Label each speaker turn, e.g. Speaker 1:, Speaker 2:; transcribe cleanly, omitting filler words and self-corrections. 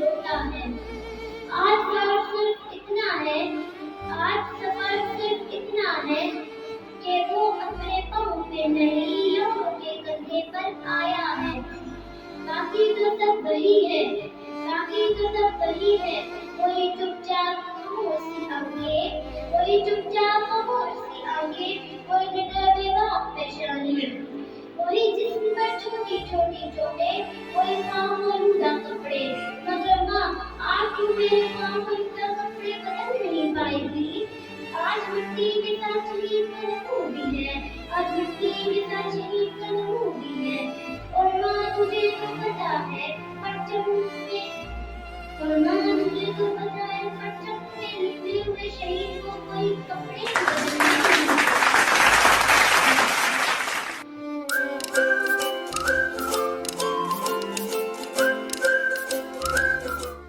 Speaker 1: होता है। आज सफर सिर्फ इतना है, आज सफर सिर्फ इतना है कि वो अपने पाँव पे नहीं लोगों के कंधे पर आया है। बाकी तो सब वही है, बाकी तो सब वही है। कोई चुपचाप खामोश सी आंखें, कोई चुपचाप खामोश सी आंखें, कोई डरा बेवकूफ पेशानी।